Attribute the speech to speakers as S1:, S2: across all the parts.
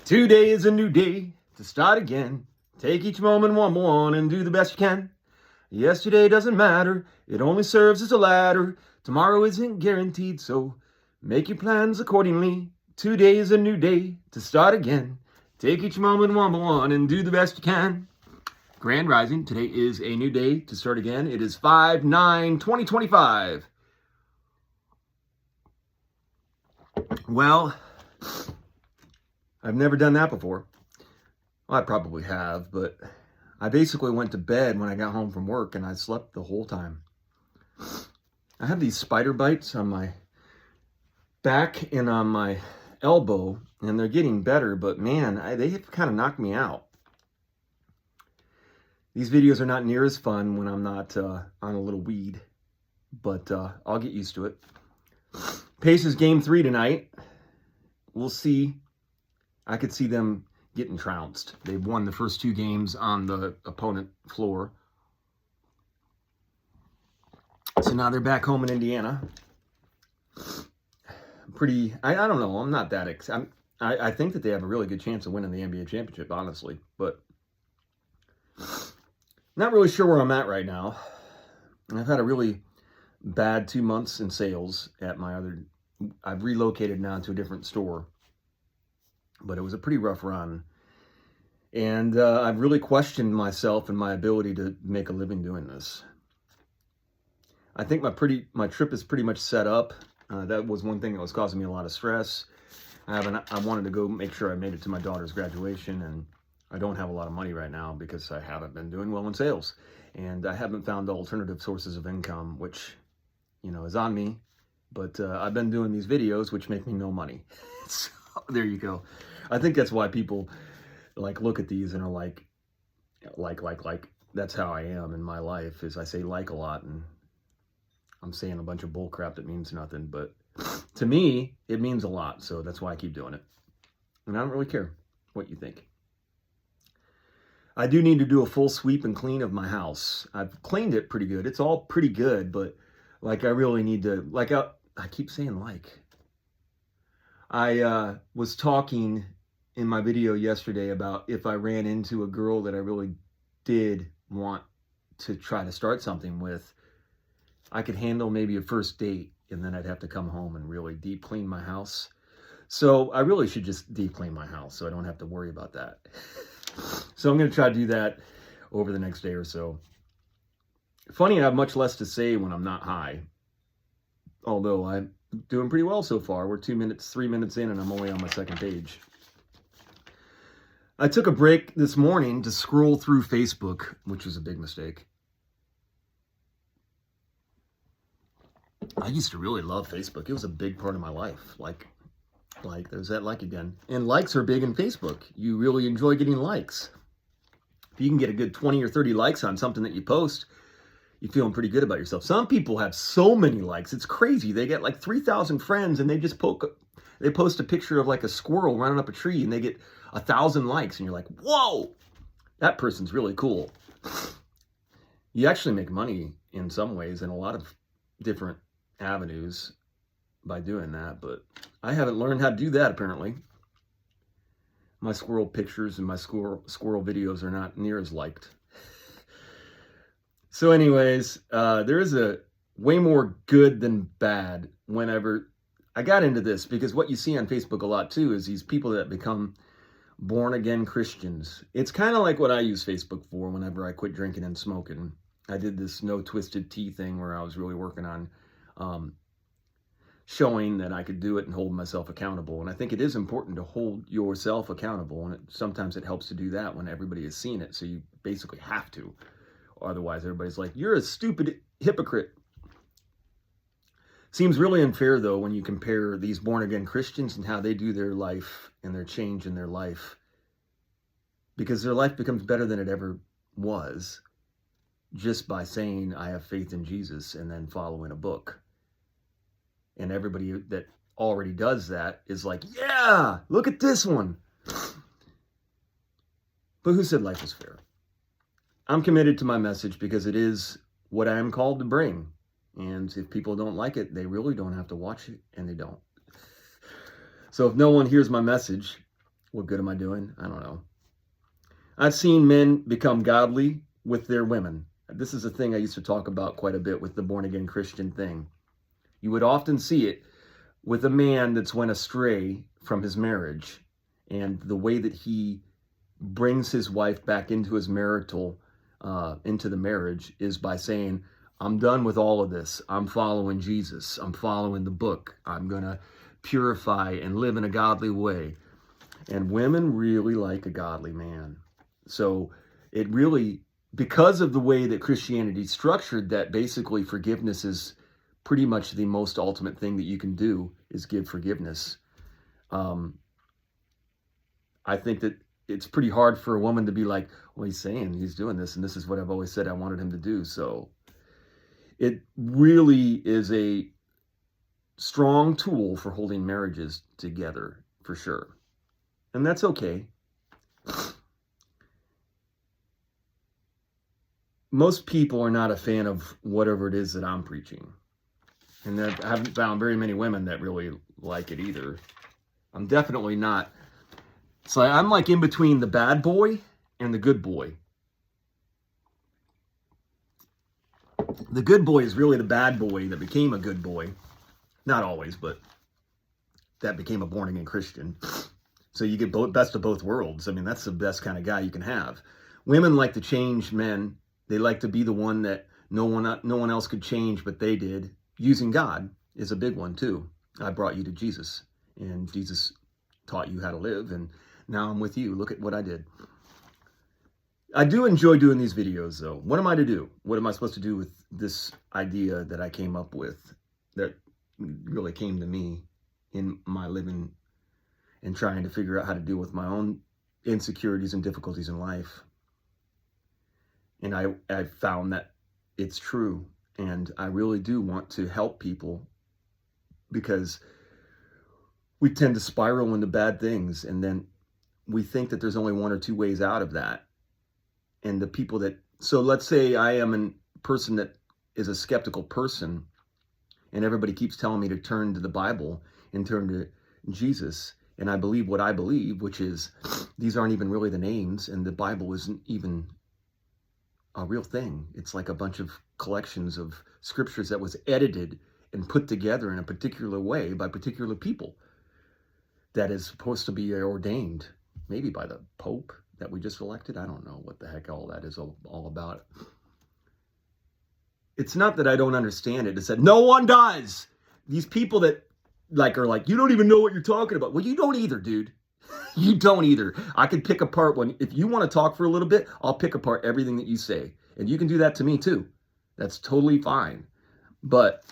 S1: Today is a new day to start again. Take each moment one by one and do the best you can. Yesterday doesn't matter, it only serves as a ladder. Tomorrow isn't guaranteed, so make your plans accordingly. Today is a new day to start again. Take each moment one by one and do the best you can. Grand Rising, today is a new day to start again. It is 5/9/2025. Well, I've never done that before. Well, I probably have, but I basically went to bed when I got home from work and I slept the whole time. I have these spider bites on my back and on my elbow, and they're getting better, but man, they have kind of knocked me out. These videos are not near as fun when I'm not on a little weed, but I'll get used to it. Pacers game 3 tonight. We'll see. I could see them getting trounced. They've won the first 2 games on the opponent floor. So now they're back home in Indiana. I don't know. I'm not that excited. I think that they have a really good chance of winning the NBA championship, honestly. But not really sure where I'm at right now. I've had a really bad 2 months in sales at my other... I've relocated now to a different store. But it was a pretty rough run. And I've really questioned myself and my ability to make a living doing this. I think my trip is pretty much set up. That was one thing that was causing me a lot of stress. I wanted to go make sure I made it to my daughter's graduation, and I don't have a lot of money right now because I haven't been doing well in sales. And I haven't found alternative sources of income, which, is on me. But I've been doing these videos, which make me no money. So there you go. I think that's why people look at these and are like. That's how I am in my life, is I say a lot, and I'm saying a bunch of bull crap that means nothing. But to me, it means a lot, so that's why I keep doing it. And I don't really care what you think. I do need to do a full sweep and clean of my house. I've cleaned it pretty good. It's all pretty good, but I really need to, I keep saying I was talking in my video yesterday about if I ran into a girl that I really did want to try to start something with, I could handle maybe a first date, and then I'd have to come home and really deep clean my house. So I really should just deep clean my house so I don't have to worry about that. So I'm going to try to do that over the next day or so. Funny, I have much less to say when I'm not high. Although I'm doing pretty well so far. We're 3 minutes in, and I'm only on my second page. I took a break this morning to scroll through Facebook, which was a big mistake. I used to really love Facebook. It was a big part of my life. There's that again. And likes are big in Facebook. You really enjoy getting likes. If you can get a good 20 or 30 likes on something that you post, you're feeling pretty good about yourself. Some people have so many likes. It's crazy. They get 3,000 friends, and they just post a picture of a squirrel running up a tree, and they get 1,000 likes, and you're like, whoa, that person's really cool. You actually make money in some ways in a lot of different avenues by doing that, but I haven't learned how to do that apparently. My squirrel pictures and my squirrel videos are not near as liked. So anyways, there is a way more good than bad whenever I got into this, because what you see on Facebook a lot too is these people that become born again Christians. It's kind of like what I use Facebook for whenever I quit drinking and smoking. I did this no twisted tea thing where I was really working on showing that I could do it and hold myself accountable. And I think it is important to hold yourself accountable. And sometimes it helps to do that when everybody has seen it. So you basically have to. Otherwise, everybody's like, you're a stupid hypocrite. Seems really unfair, though, when you compare these born-again Christians and how they do their life and their change in their life. Because their life becomes better than it ever was just by saying, I have faith in Jesus, and then following a book. And everybody that already does that is like, yeah, look at this one. But who said life was fair? I'm committed to my message because it is what I am called to bring. And if people don't like it, they really don't have to watch it, and they don't. So if no one hears my message, What good am I doing? I don't know. I've seen men become godly with their women. This is a thing I used to talk about quite a bit with the born-again Christian thing. You would often see it with a man that's went astray from his marriage, and the way that he brings his wife back into his into the marriage is by saying, I'm done with all of this. I'm following Jesus. I'm following the book. I'm going to purify and live in a godly way. And women really like a godly man. So it really, because of the way that Christianity is structured, that basically forgiveness is pretty much the most ultimate thing that you can do, is give forgiveness. I think that it's pretty hard for a woman to be like, well, he's saying he's doing this, and this is what I've always said I wanted him to do. So it really is a strong tool for holding marriages together, for sure. And that's okay. Most people are not a fan of whatever it is that I'm preaching. And I haven't found very many women that really like it either. I'm definitely not. So I'm like in between the bad boy and the good boy. The good boy is really the bad boy that became a good boy. Not always, but that became a born-again Christian. So you get best of both worlds. I mean, that's the best kind of guy you can have. Women like to change men. They like to be the one that no one else could change, but they did. Using God is a big one too. I brought you to Jesus, and Jesus taught you how to live, and now I'm with you. Look at what I did. I do enjoy doing these videos, though. What am I to do? What am I supposed to do with this idea that I came up with, that really came to me in my living and trying to figure out how to deal with my own insecurities and difficulties in life? And I found that it's true. And I really do want to help people, because we tend to spiral into bad things. And then we think that there's only one or two ways out of that. And the people that, so let's say I am a person that is a skeptical person, and everybody keeps telling me to turn to the Bible and turn to Jesus. And I believe what I believe, which is these aren't even really the names, and the Bible isn't even a real thing. It's like a bunch of collections of scriptures that was edited and put together in a particular way by particular people that is supposed to be ordained, maybe by the Pope that we just elected. I don't know what the heck all that is all about. It's not that I don't understand it. It's that no one does. These people that are like, you don't even know what you're talking about. Well, you don't either, dude. You don't either. I can pick apart if you want to talk for a little bit, I'll pick apart everything that you say. And you can do that to me too. That's totally fine. But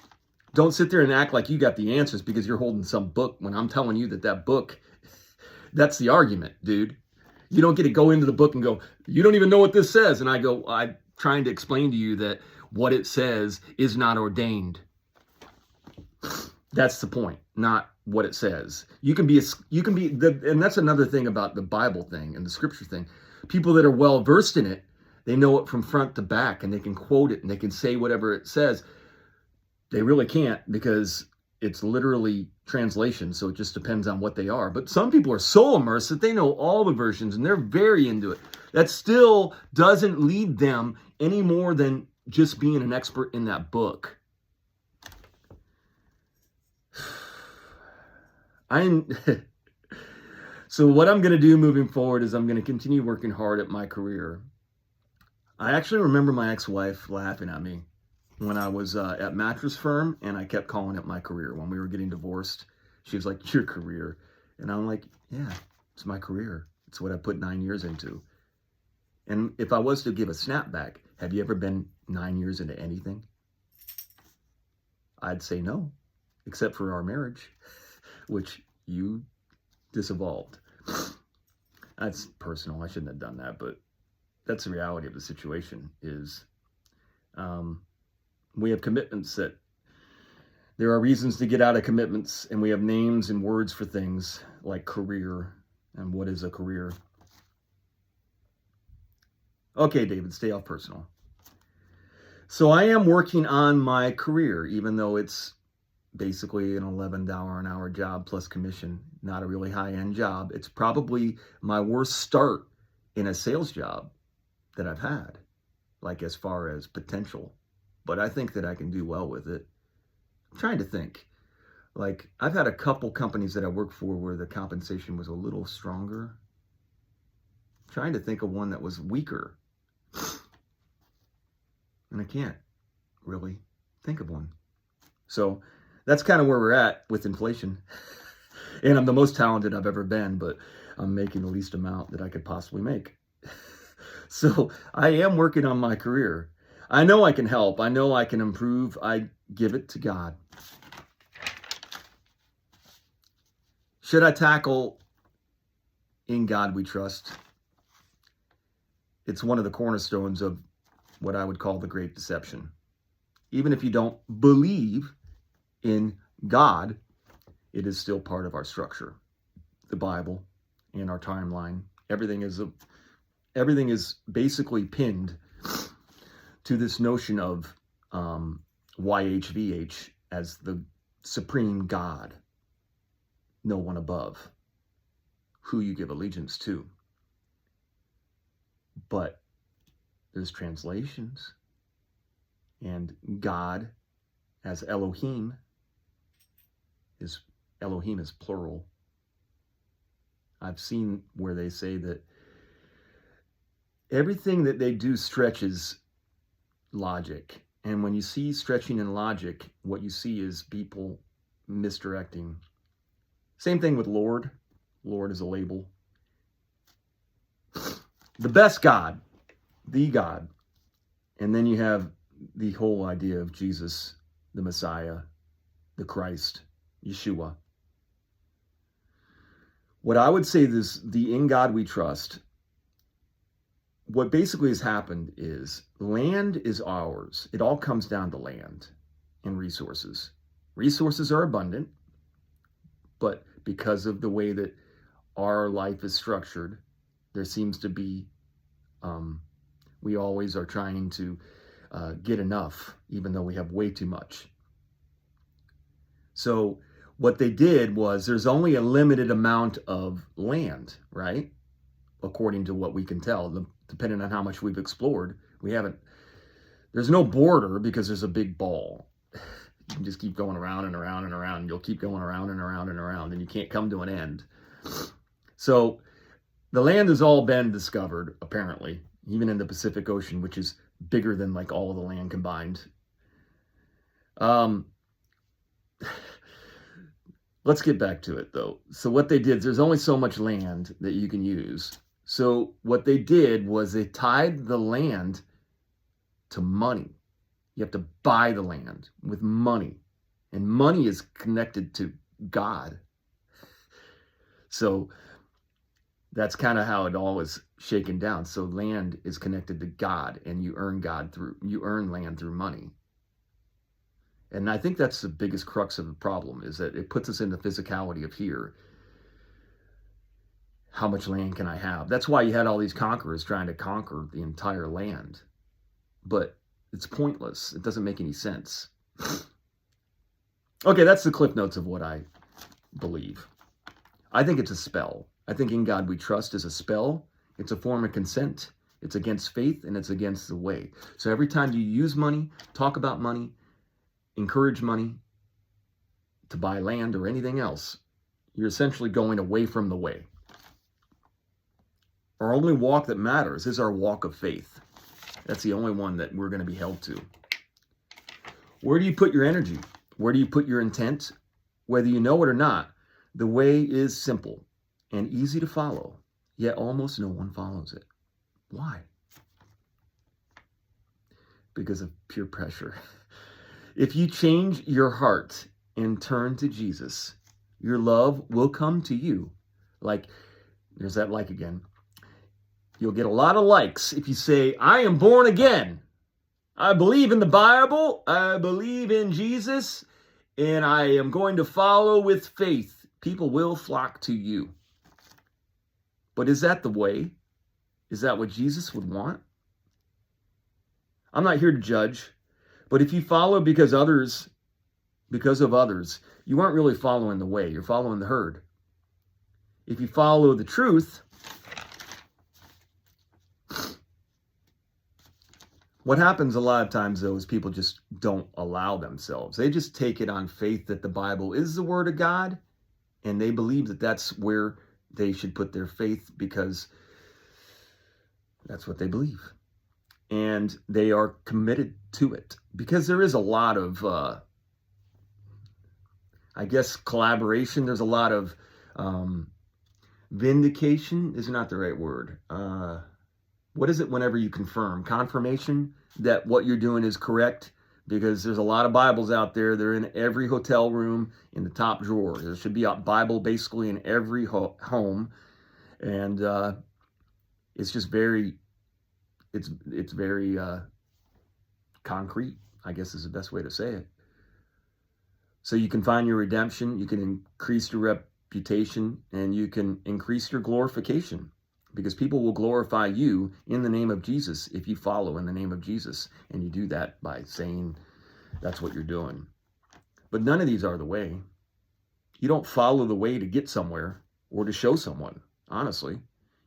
S1: don't sit there and act like you got the answers because you're holding some book when I'm telling you that book, that's the argument, dude. You don't get to go into the book and go, you don't even know what this says. And I go, I'm trying to explain to you that what it says is not ordained. That's the point, not what it says. And that's another thing about the Bible thing and the scripture thing. People that are well versed in it, they know it from front to back, and they can quote it and they can say whatever it says. They really can't, because it's literally translation, so it just depends on what they are. But some people are so immersed that they know all the versions and they're very into it. That still doesn't lead them any more than just being an expert in that book. So what I'm going to do moving forward is I'm going to continue working hard at my career. I actually remember my ex-wife laughing at me when I was at Mattress Firm, and I kept calling it my career. When we were getting divorced, she was like, your career. And I'm like, yeah, it's my career. It's what I put 9 years into. And if I was to give a snapback, have you ever been 9 years into anything? I'd say no, except for our marriage, which you disavowed. That's personal. I shouldn't have done that, but that's the reality of the situation. Is we have commitments that there are reasons to get out of commitments, and we have names and words for things like career. And what is a career? Okay, David, stay off personal. So I am working on my career, even though it's basically an $11 an hour job plus commission, not a really high-end job. It's probably my worst start in a sales job that I've had, like as far as potential. But I think that I can do well with it. I'm trying to think. Like, I've had a couple companies that I worked for where the compensation was a little stronger. I'm trying to think of one that was weaker. And I can't really think of one. So that's kind of where we're at with inflation. And I'm the most talented I've ever been, but I'm making the least amount that I could possibly make. So I am working on my career. I know I can help. I know I can improve. I give it to God. Should I tackle In God We Trust? It's one of the cornerstones of what I would call the Great Deception. Even if you don't believe in God, it is still part of our structure. The Bible and our timeline. Everything is basically pinned to this notion of YHVH as the supreme God. No one above, who you give allegiance to. But there's translations, and God as Elohim is plural. I've seen where they say that everything that they do stretches logic. And when you see stretching in logic, what you see is people misdirecting. Same thing with Lord. Lord is a label. The best God, the God. And then you have the whole idea of Jesus, the Messiah, the Christ, Yeshua. What I would say is the In God We Trust, what basically has happened is land is ours. It all comes down to land and resources. Resources are abundant, but because of the way that our life is structured, there seems to be, we always are trying to get enough, even though we have way too much. So what they did was there's only a limited amount of land, right? According to what we can tell, depending on how much we've explored, there's no border because there's a big ball. You can just keep going around and around and around. You'll keep going around and around and around, and you can't come to an end. So the land has all been discovered, apparently, even in the Pacific Ocean, which is bigger than like all of the land combined. Let's get back to it, though. So what they did, there's only so much land that you can use. So what they did was they tied the land to money. You have to buy the land with money. And money is connected to God. So that's kind of how it all is shaken down. So land is connected to God, and you earn land through money. And I think that's the biggest crux of the problem, is that it puts us in the physicality of here. How much land can I have? That's why you had all these conquerors trying to conquer the entire land. But it's pointless. It doesn't make any sense. Okay, that's the cliff notes of what I believe. I think it's a spell. I think In God We Trust is a spell. It's a form of consent. It's against faith, and it's against the way. So every time you use money, talk about money, encourage money to buy land or anything else, you're essentially going away from the way. Our only walk that matters is our walk of faith. That's the only one that we're going to be held to. Where do you put your energy? Where do you put your intent? Whether you know it or not, the way is simple and easy to follow, yet almost no one follows it. Why? Because of peer pressure. If you change your heart and turn to Jesus, your love will come to you. Like, there's that like again. You'll get a lot of likes if you say, I am born again. I believe in the Bible. I believe in Jesus. And I am going to follow with faith. People will flock to you. But is that the way? Is that what Jesus would want? I'm not here to judge. But if you follow because others because of others, you aren't really following the way. You're following the herd. If you follow the truth, what happens a lot of times, though, is people just don't allow themselves. They just take it on faith that the Bible is the Word of God, and they believe that that's where they should put their faith because that's what they believe. And they are committed to it because there is a lot of, collaboration. There's a lot of vindication is not the right word. What is it whenever you confirm? Confirmation that what you're doing is correct, because there's a lot of Bibles out there. They're in every hotel room in the top drawer. There should be a Bible basically in every home. And it's just very, it's very concrete, I guess is the best way to say it. So you can find your redemption, you can increase your reputation, and you can increase your glorification. Because people will glorify you in the name of Jesus if you follow in the name of Jesus. And you do that by saying that's what you're doing. But none of these are the way. You don't follow the way to get somewhere or to show someone, honestly.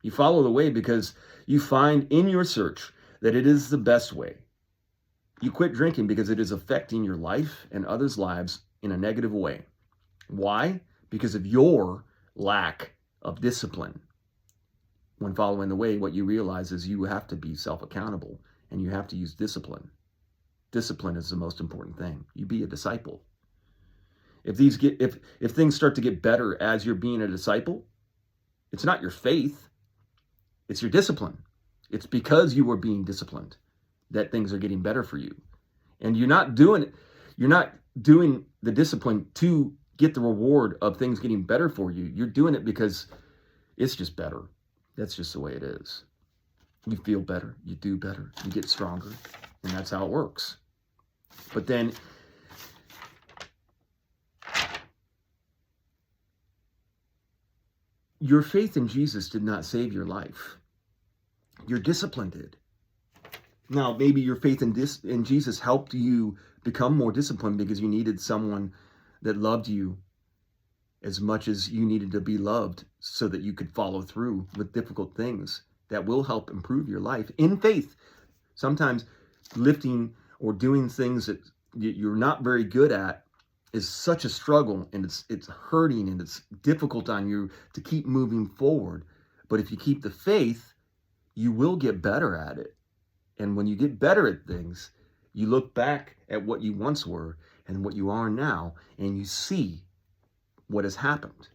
S1: You follow the way because you find in your search that it is the best way. You quit drinking because it is affecting your life and others' lives in a negative way. Why? Because of your lack of discipline. When following the way, what you realize is you have to be self-accountable and you have to use discipline. Discipline is the most important thing. You be a disciple. If things start to get better as you're being a disciple, it's not your faith, it's your discipline. It's because you are being disciplined that things are getting better for you. And you're not doing the discipline to get the reward of things getting better for you. You're doing it because it's just better. That's just the way it is. You feel better, you do better, you get stronger, and that's how it works. But then, your faith in Jesus did not save your life. Your discipline did. Now, maybe your faith in Jesus helped you become more disciplined because you needed someone that loved you as much as you needed to be loved so that you could follow through with difficult things that will help improve your life in faith. Sometimes lifting or doing things that you're not very good at is such a struggle, and it's hurting and it's difficult on you to keep moving forward. But if you keep the faith, you will get better at it. And when you get better at things, you look back at what you once were and what you are now, and you see what has happened.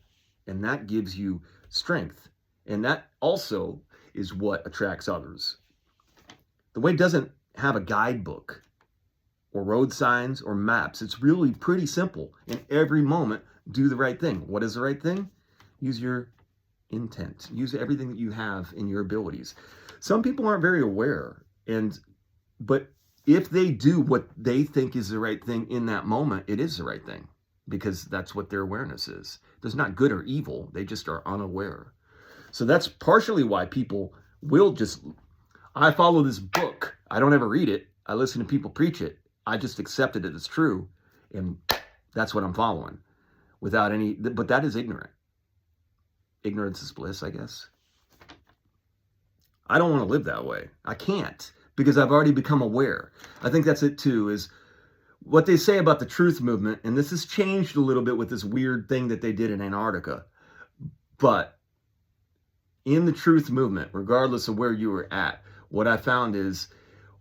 S1: And that gives you strength. And that also is what attracts others. The way doesn't have a guidebook or road signs or maps. It's really pretty simple. In every moment, do the right thing. What is the right thing? Use your intent. Use everything that you have in your abilities. Some people aren't very aware, but if they do what they think is the right thing in that moment, it is the right thing, because that's what their awareness is. There's not good or evil. They just are unaware. So that's partially why people will I follow this book. I don't ever read it. I listen to people preach it. I just accept it as true. And that's what I'm following but that is ignorant. Ignorance is bliss, I guess. I don't want to live that way. I can't, because I've already become aware. I think that's it too, is what they say about the truth movement, and this has changed a little bit with this weird thing that they did in Antarctica. But in the truth movement, regardless of where you were at, what I found is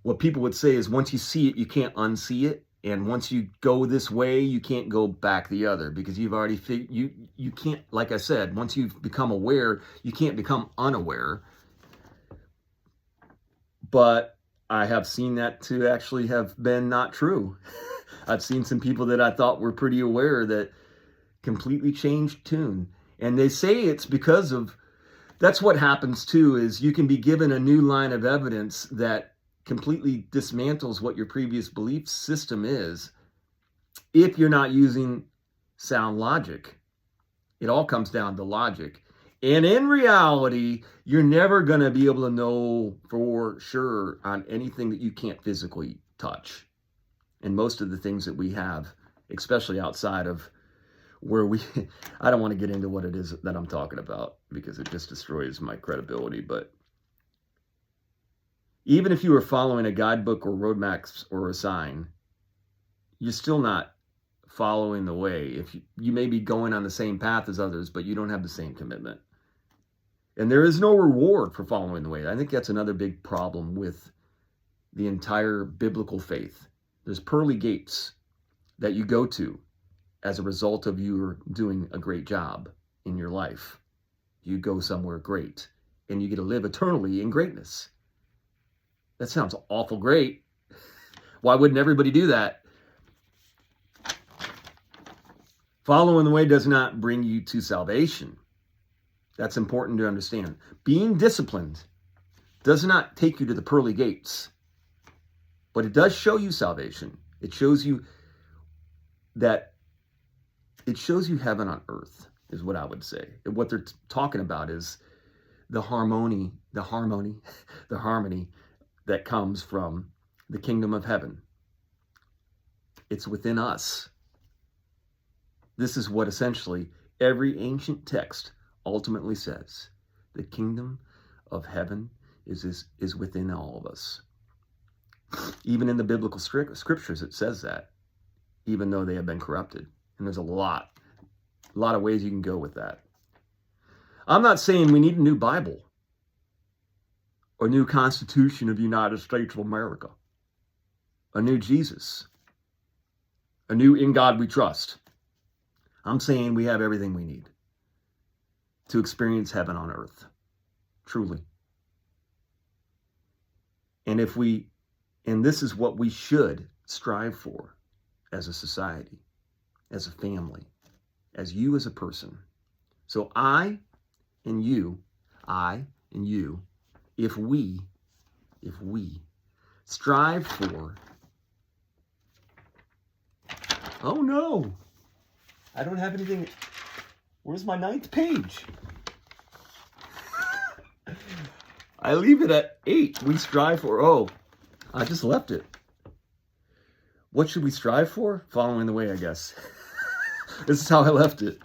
S1: what people would say is once you see it, you can't unsee it. And once you go this way, you can't go back the other, because you've already you can't, like I said, once you've become aware, you can't become unaware. But I have seen that to actually have been not true. I've seen some people that I thought were pretty aware that completely changed tune. And they say it's because of, that's what happens too, is you can be given a new line of evidence that completely dismantles what your previous belief system is if you're not using sound logic. It all comes down to logic. And in reality, you're never going to be able to know for sure on anything that you can't physically touch. And most of the things that we have especially outside of where I don't want to get into what it is that I'm talking about because it just destroys my credibility. But even if you were following a guidebook or roadmaps or a sign, you're still not following the way. If you may be going on the same path as others, but you don't have the same commitment. And there is no reward for following the way. I think that's another big problem with the entire biblical faith. There's pearly gates that you go to as a result of you doing a great job in your life. You go somewhere great, and you get to live eternally in greatness. That sounds awful great. Why wouldn't everybody do that? Following the way does not bring you to salvation. That's important to understand. Being disciplined does not take you to the pearly gates, but it does show you salvation. It shows you heaven on earth, is what I would say. And what they're talking about is the harmony that comes from the kingdom of heaven. It's within us. This is what essentially every ancient text ultimately says. The kingdom of heaven is within all of us. Even in the biblical scriptures, it says that, even though they have been corrupted. And there's a lot of ways you can go with that. I'm not saying we need a new Bible or a new Constitution of the United States of America, a new Jesus, a new In God We Trust. I'm saying we have everything we need to experience heaven on earth, truly. And this is what we should strive for as a society, as a family, as you as a person. So I and you, if we strive for, oh no, I don't have anything. Where's my 9th page? I leave it at 8. We strive for, I just left it. What should we strive for? Following the way, I guess. This is how I left it.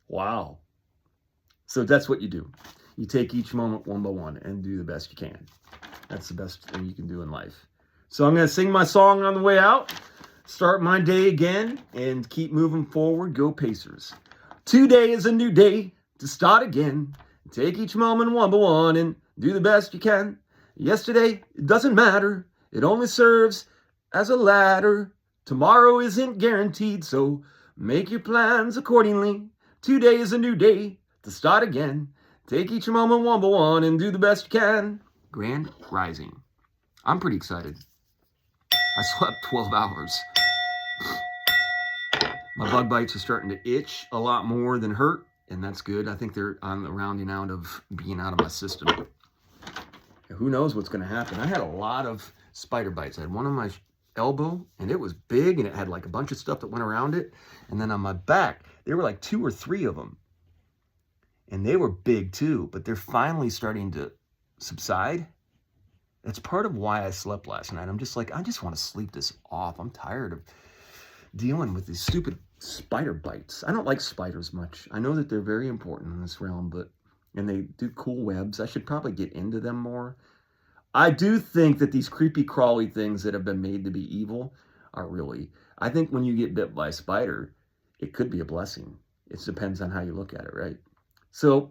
S1: Wow. So that's what you do. You take each moment one by one and do the best you can. That's the best thing you can do in life. So I'm going to sing my song on the way out, start my day again, and keep moving forward. Go Pacers. Today is a new day to start again. Take each moment one by one and do the best you can. Yesterday, it doesn't matter. It only serves as a ladder. Tomorrow isn't guaranteed, so make your plans accordingly. Today is a new day to start again. Take each moment one by one and do the best you can. Grand Rising. I'm pretty excited. I slept 12 hours. My bug bites are starting to itch a lot more than hurt, and that's good. I think they're on the rounding out of being out of my system. Who knows what's going to happen. I had a lot of spider bites. I had one on my elbow, and it was big, and it had like a bunch of stuff that went around it. And then on my back, there were like 2 or 3 of them. And they were big too, but they're finally starting to subside. That's part of why I slept last night. I'm just like, I just want to sleep this off. I'm tired of dealing with these stupid spider bites. I don't like spiders much. I know that they're very important in this realm, and they do cool webs. I should probably get into them more. I do think that these creepy crawly things that have been made to be evil are really, I think when you get bit by a spider, it could be a blessing. It depends on how you look at it, right? So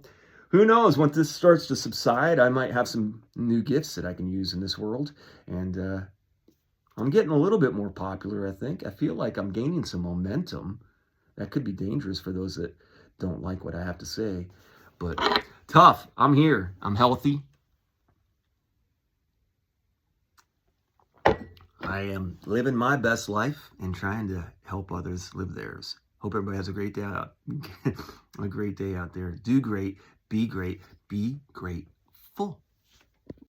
S1: who knows, when this starts to subside, I might have some new gifts that I can use in this world. And I'm getting a little bit more popular, I think. I feel like I'm gaining some momentum. That could be dangerous for those that don't like what I have to say. But tough. I'm here. I'm healthy. I am living my best life and trying to help others live theirs. Hope everybody has a great day out there. Do great, be great, be grateful.